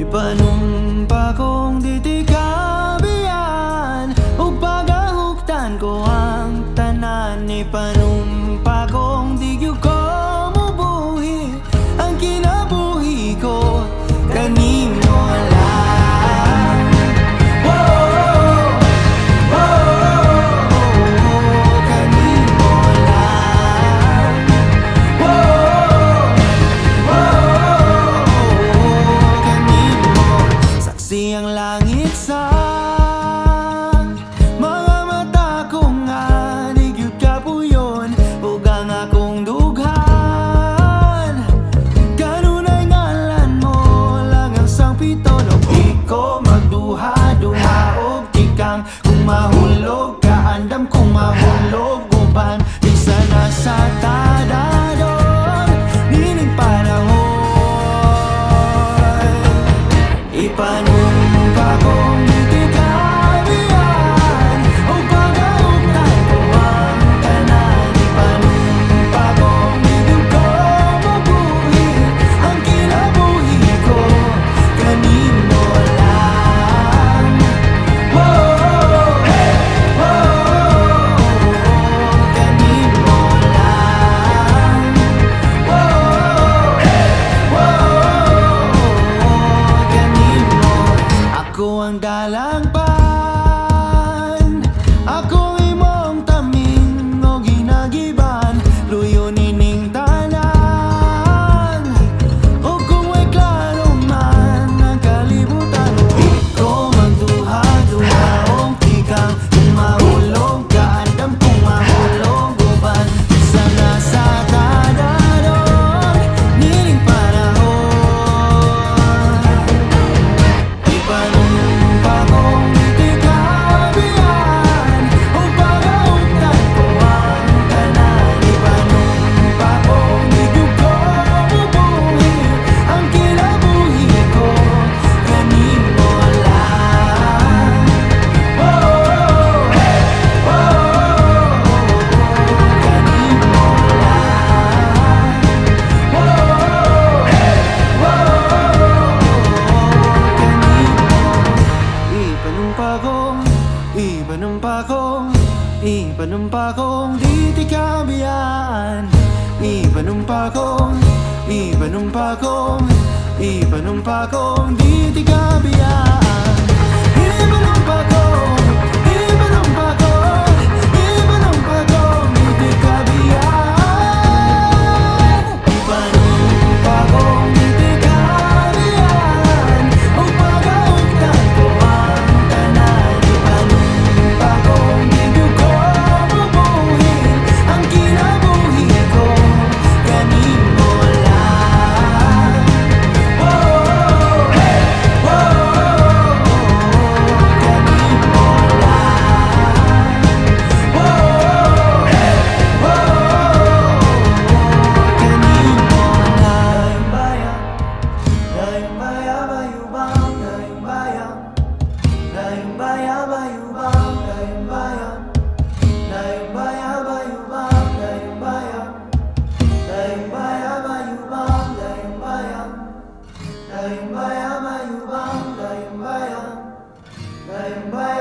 Ipanumpa kong ditikabiyan ug pagahuktan ko ang tanan. Ipanumpa kong di gyud ko mubuhi ang kinabuhi ko kanimo lang. Oh, oh, oh, kanimo lang. Oh, saksi ang langit sa mga mata ko nga di gyud kapuyon ug ang akong dughan. Kanunay ngalan mo lang ang sangpiton ug di ko magduha-duha og tikang kung mahulog ka andam kung mahulog uban di sana sa tadadon nining panahon. Ipanumpa kong ditikabiyan ug pagahuktan ko ang tanan. Ipanumpa kong di gyud ko mabuhi ang kinabuhi ko kanimo lang. Oh, hey, oh, kanimo lang. Oh, hey, kanimo. Ako ang dalangpan, ako imong taming o ginagiban, luyo nining tanan. O kung may klaro man ang kalibutan, di ko magduha-duha og tikang kung mahulog ka andam kung mahulog uban sana sa tadadon nining panahon. Ipanumpa kong ditikabiyan ug pagahuktan ko ang tanan. Ipanumpa kong di gyud ko mabuhi ang kinabuhi ko kanimo lang. Oh, hey, kanimo lang. Oh, hey, Ipanumpa kong ditikabiyan. Ipanumpa kong ditikabiyan. Ipanumpa kong ditikabiyan. Ipanumpa kong ditikabiyan ug pagahuktan ko ang tanan. Ipanumpa kong di gyud ko mabuhi ang kinabuhi ko kanimo lang. Oh, hey, kanimo lang. Oh, hey, kanimo lang. Dayong bayan, dayong bayan, dayong bayan, dayong bayan, dayong bayan, dayong bayan, dayong bayan, dayong bayan, dayong bayan, dayong bayan, dayong bayan, dayong bayan, dayong bayan, dayong bayan, dayong bayan, dayong bayan, dayong bayan,